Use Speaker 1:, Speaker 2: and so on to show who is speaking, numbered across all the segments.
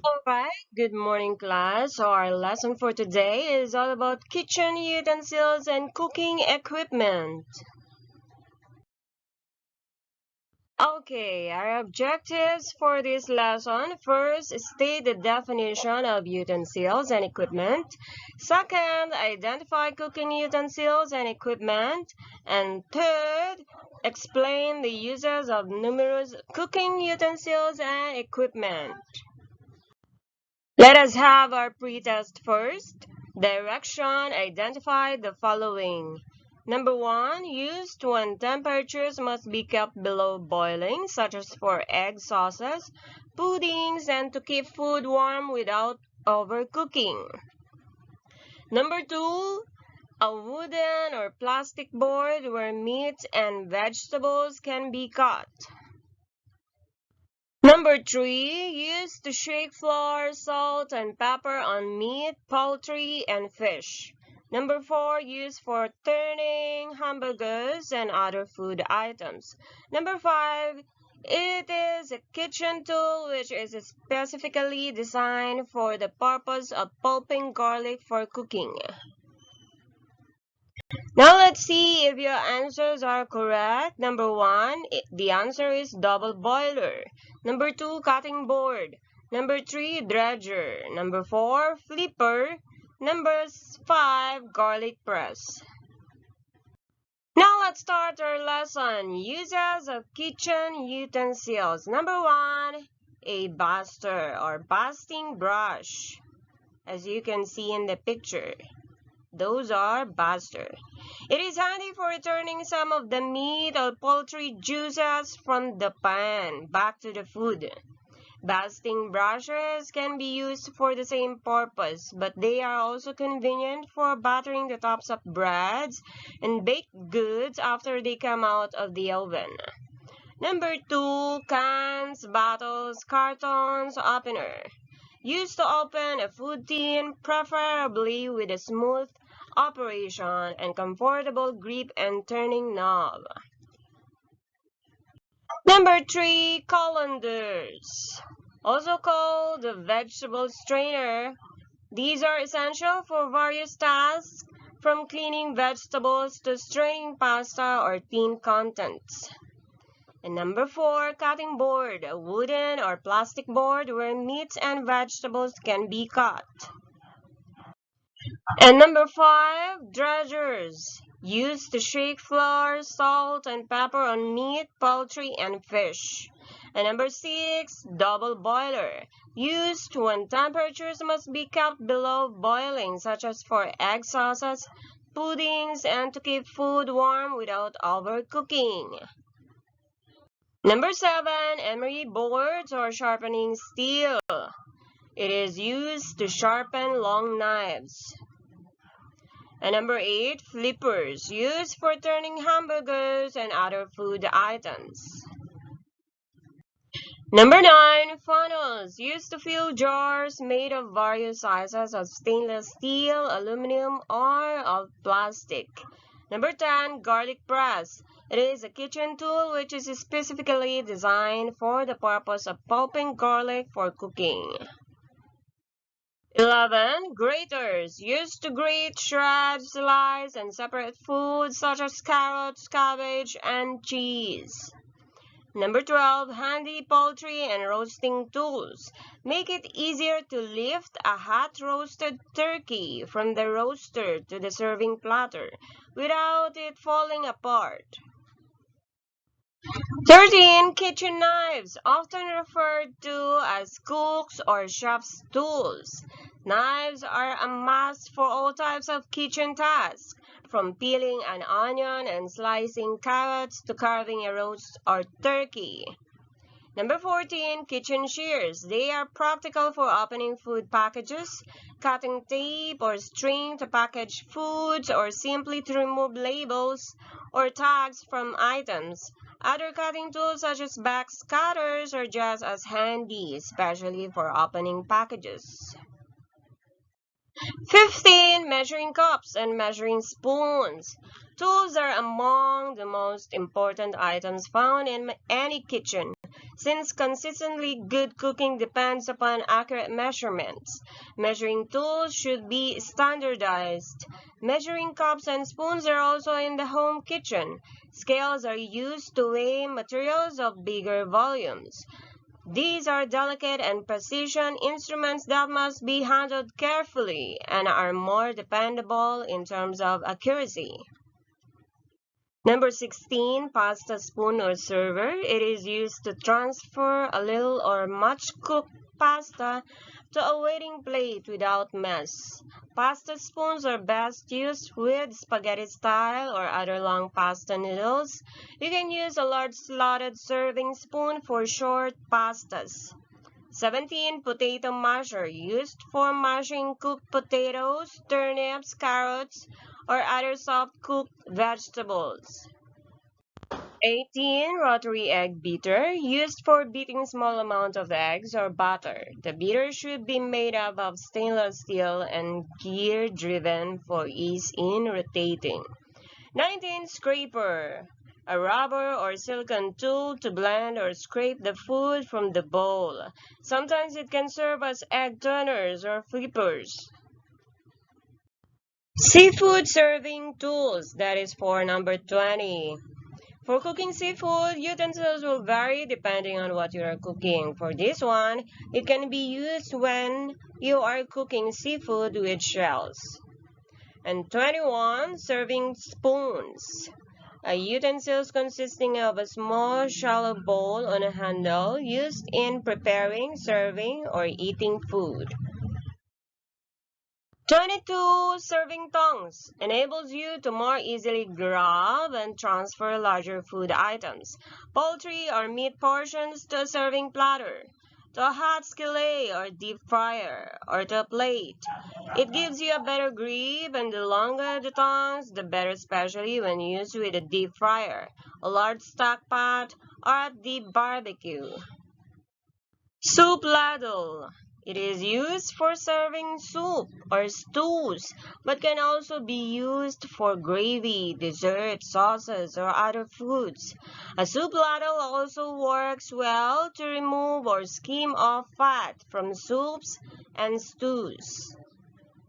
Speaker 1: Alright, good morning class. So our lesson for today is all about kitchen utensils and cooking equipment. Okay, our objectives for this lesson. First, state the definition of utensils and equipment. Second, identify cooking utensils and equipment. And third, explain the uses of numerous cooking utensils and equipment. Let us have our pretest first. Direction, identify the following. Number 1, used when temperatures must be kept below boiling, such as for egg sauces, puddings, and to keep food warm without overcooking. Number 2, a wooden or plastic board where meat and vegetables can be cut. Number 3, use to shake flour, salt, and pepper on meat, poultry, and fish. Number 4, use for turning hamburgers and other food items. Number 5, it is a kitchen tool which is specifically designed for the purpose of pulping garlic for cooking. Now let's see if your answers are correct. Number 1, the answer is double boiler. Number 2, cutting board. Number 3, dredger. Number 4, flipper. Number 5, garlic press. Now let's start our lesson. Uses of kitchen utensils. Number 1, a buster or basting brush. As you can see in the picture. Those are buster. It is handy for returning some of the meat or poultry juices from the pan back to the food. Basting brushes can be used for the same purpose, but they are also convenient for buttering the tops of breads and baked goods after they come out of the oven. Number 2, cans, bottles, cartons, opener. Used to open a food tin, preferably with a smooth operation and comfortable grip and turning knob. Number 3, colanders. Also called the vegetable strainer. These are essential for various tasks, from cleaning vegetables to straining pasta or tin contents. And number 4, cutting board, a wooden or plastic board where meat and vegetables can be cut. And number 5, dredgers, used to shake flour, salt, and pepper on meat, poultry, and fish. And number 6, double boiler, used when temperatures must be kept below boiling, such as for egg sauces, puddings, and to keep food warm without overcooking. Number 7, emery boards or sharpening steel. It is used to sharpen long knives. And number 8, flippers, used for turning hamburgers and other food items. Number 9, funnels, used to fill jars made of various sizes of stainless steel, aluminum, or of plastic. Number 10, garlic press. It is a kitchen tool which is specifically designed for the purpose of pulping garlic for cooking. 11, graters, used to grate, shred, slice, and separate foods such as carrots, cabbage, and cheese. Number 12, handy poultry and roasting tools. Make it easier to lift a hot roasted turkey from the roaster to the serving platter without it falling apart. 13, kitchen knives, often referred to as cooks or chef's tools. Knives are a must for all types of kitchen tasks, from peeling an onion and slicing carrots to carving a roast or turkey. Number 14, kitchen shears. They are practical for opening food packages, cutting tape or string to package foods, or simply to remove labels or tags from items. Other cutting tools such as box cutters are just as handy, especially for opening packages. 15, measuring cups and measuring spoons. Tools are among the most important items found in any kitchen. since consistently good cooking depends upon accurate measurements. Measuring tools should be standardized. Measuring cups and spoons are also in the home kitchen. Scales are used to weigh materials of bigger volumes. These are delicate and precision instruments that must be handled carefully and are more dependable in terms of accuracy. Number 16, pasta spoon or server. It is used to transfer a little or much cooked pasta to a waiting plate without mess. Pasta spoons are best used with spaghetti style or other long pasta noodles. You can use a large slotted serving spoon for short pastas. 17, potato masher, used for mashing cooked potatoes, turnips, carrots, or other soft cooked vegetables. 18, rotary egg beater, used for beating small amounts of eggs or butter. The beater should be made up of stainless steel and gear driven for ease in rotating. 19, scraper, a rubber or silicone tool to blend or scrape the food from the bowl. Sometimes it can serve as egg turners or flippers. Seafood serving tools, that is for number 20. For cooking seafood, utensils will vary depending on what you are cooking. For this one, it can be used when you are cooking seafood with shells. And 21, serving spoons. A utensils consisting of a small shallow bowl on a handle used in preparing, serving, or eating food. 22, serving tongs enables you to more easily grab and transfer larger food items, poultry or meat portions to a serving platter, to a hot skillet or deep fryer, or to a plate. It gives you a better grip, and the longer the tongs, the better, especially when used with a deep fryer, a large stock pot, or at the barbecue. Soup ladle. It is used for serving soup or stews, but can also be used for gravy, dessert, sauces, or other foods. A soup ladle also works well to remove or skim off fat from soups and stews.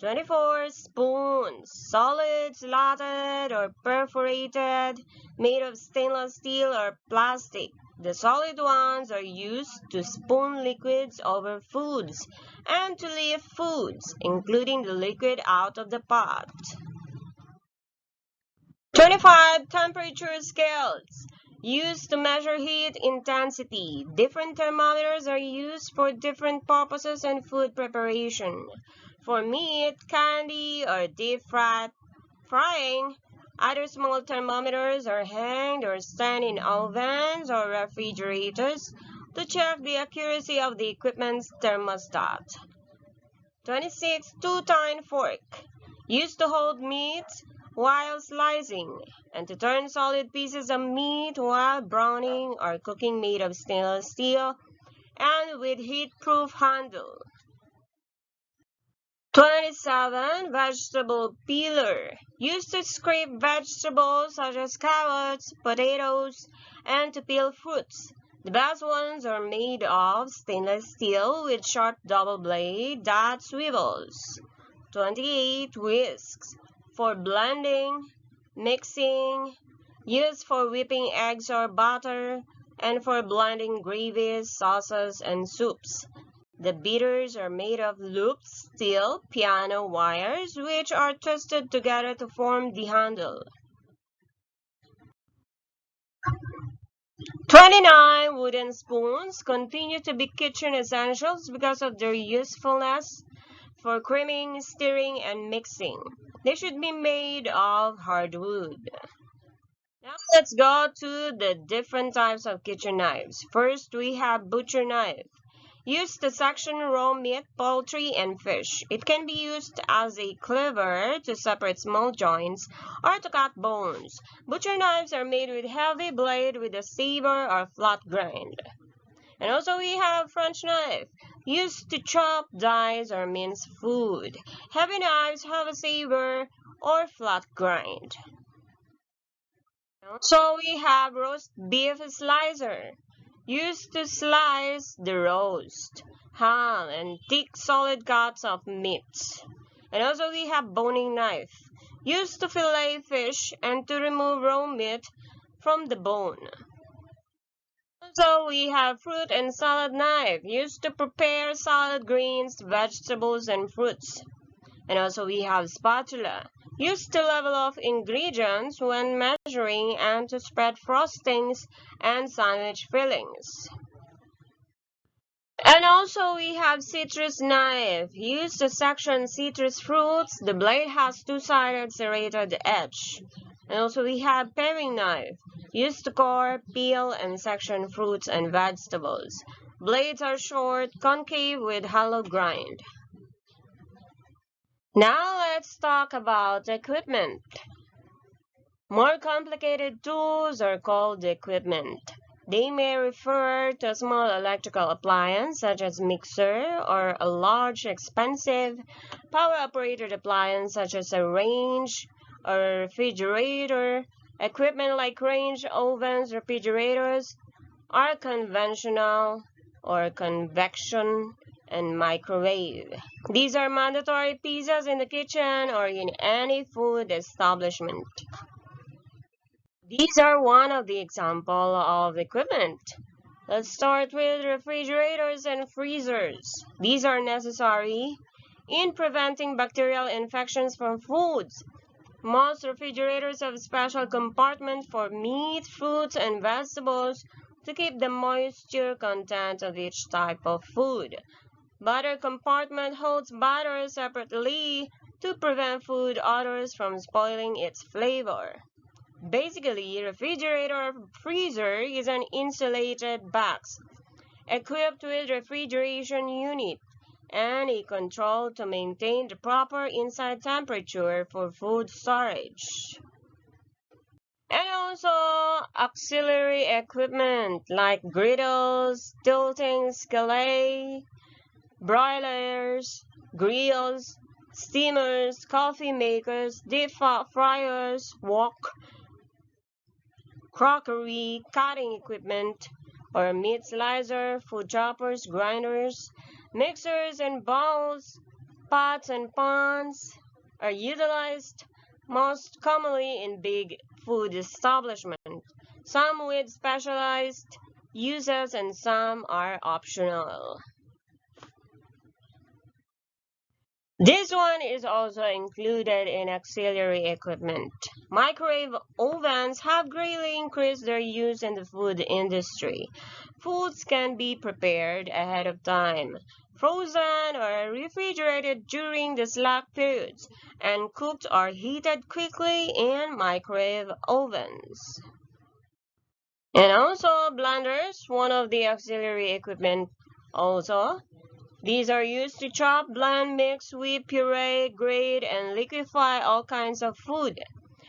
Speaker 1: 24, spoons, solid, slotted, or perforated, made of stainless steel or plastic. The solid ones are used to spoon liquids over foods and to lift foods, including the liquid out of the pot. 25, temperature scales. Used to measure heat intensity. Different thermometers are used for different purposes in food preparation. For meat, candy, or deep frying, other small thermometers are hanged or stand in ovens or refrigerators to check the accuracy of the equipment's thermostat. 26, two-tine fork. Used to hold meat while slicing and to turn solid pieces of meat while browning or cooking, made of stainless steel and with heat-proof handle. 27, vegetable peeler. Used to scrape vegetables such as carrots, potatoes, and to peel fruits. The best ones are made of stainless steel with sharp double blade that swivels. 28, whisks. For blending, mixing, used for whipping eggs or butter, and for blending gravies, sauces, and soups. The beaters are made of looped steel piano wires which are twisted together to form the handle. 29, wooden spoons continue to be kitchen essentials because of their usefulness for creaming, stirring, and mixing. They should be made of hardwood. Now let's go to the different types of kitchen knives. First, we have butcher knife. Used to section raw meat, poultry, and fish. It can be used as a cleaver to separate small joints or to cut bones. Butcher knives are made with heavy blade with a saber or flat grind. And also we have French knife, used to chop, dice, or mince food. Heavy knives have a saber or flat grind. So we have roast beef slicer. used to slice the roast, ham, and thick solid cuts of meat. And also we have boning knife, used to fillet fish and to remove raw meat from the bone. Also we have fruit and salad knife, used to prepare salad greens, vegetables, and fruits. And also we have spatula, used to level off ingredients when measuring and to spread frostings and sandwich fillings. And also we have citrus knife, used to section citrus fruits. The blade has two-sided serrated edge. And also we have paring knife, used to core, peel, and section fruits and vegetables. Blades are short, concave with hollow grind. Now let's talk about equipment. More complicated tools are called equipment. They may refer to a small electrical appliance such as mixer or a large expensive power-operated appliance such as a range or refrigerator. Equipment like range ovens, refrigerators are conventional or convection and microwave. These are mandatory pieces in the kitchen or in any food establishment. These are one of the example of equipment. Let's start with refrigerators and freezers. These are necessary in preventing bacterial infections from foods. Most refrigerators have special compartments for meat, fruits, and vegetables to keep the moisture content of each type of food. Butter compartment holds butter separately to prevent food odors from spoiling its flavor. Basically, refrigerator or freezer is an insulated box equipped with refrigeration unit and a control to maintain the proper inside temperature for food storage. And also auxiliary equipment like griddles, tilting skillet, broilers, grills, steamers, coffee makers, deep fryers, wok, crockery, cutting equipment, or meat slicer, food choppers, grinders, mixers and bowls, pots and pans are utilized most commonly in big food establishments, some with specialized uses and some are optional. This one is also included in auxiliary equipment. Microwave ovens have greatly increased their use in the food industry. Foods can be prepared ahead of time, frozen or refrigerated during the slack periods, and cooked or heated quickly in microwave ovens. And also blenders, one of the auxiliary equipment also. These are used to chop, blend, mix, whip, puree, grate, and liquefy all kinds of food.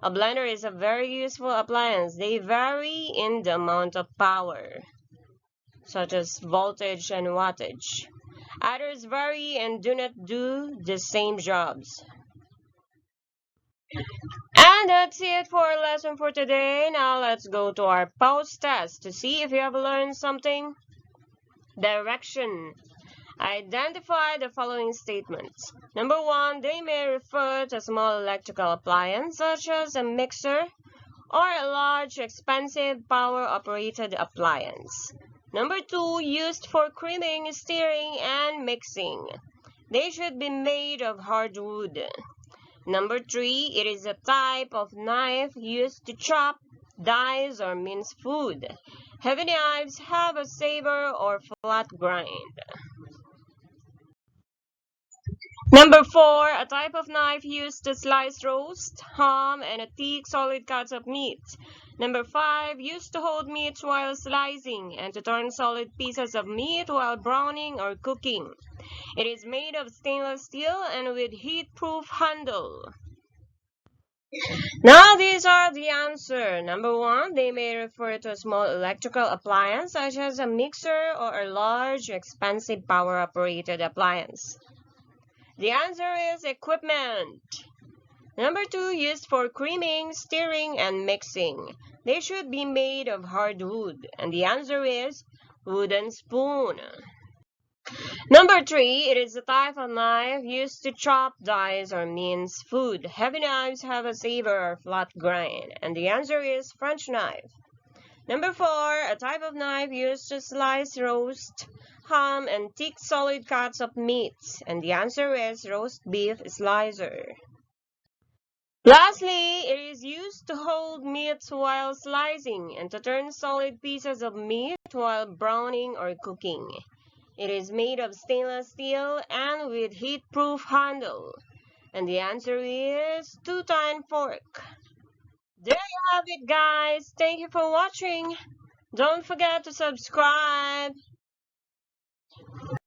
Speaker 1: A blender is a very useful appliance. They vary in the amount of power, such as voltage and wattage. Others vary and do not do the same jobs. And that's it for our lesson for today. Now let's go to our post test to see if you have learned something. Direction. Identify the following statements. Number 1, they may refer to a small electrical appliance such as a mixer or a large, expensive, power-operated appliance. Number 2, used for creaming, stirring, and mixing. They should be made of hardwood. Number 3, it is a type of knife used to chop, dice, or mince food. Heavy knives have a saber or flat grind. Number 4, a type of knife used to slice roast, ham, and a thick solid cuts of meat. Number 5, used to hold meat while slicing and to turn solid pieces of meat while browning or cooking. It is made of stainless steel and with heat-proof handle. Now these are the answer. Number 1, they may refer to a small electrical appliance such as a mixer or a large, expensive power-operated appliance. The answer is equipment. Number 2, used for creaming, stirring, and mixing. They should be made of hardwood. And the answer is Wooden spoon. Number 3, it is a type of knife used to chop, dice, or mince food. Heavy knives have a saber or flat grind, and the answer is French knife. Number 4, a type of knife used to slice roast, ham, and thick solid cuts of meats, and the answer is roast beef slicer. Lastly, it is used to hold meats while slicing and to turn solid pieces of meat while browning or cooking. It is made of stainless steel and with heat-proof handle. And the answer is two-tine fork. There you have it, guys. Thank you for watching. Don't forget to subscribe.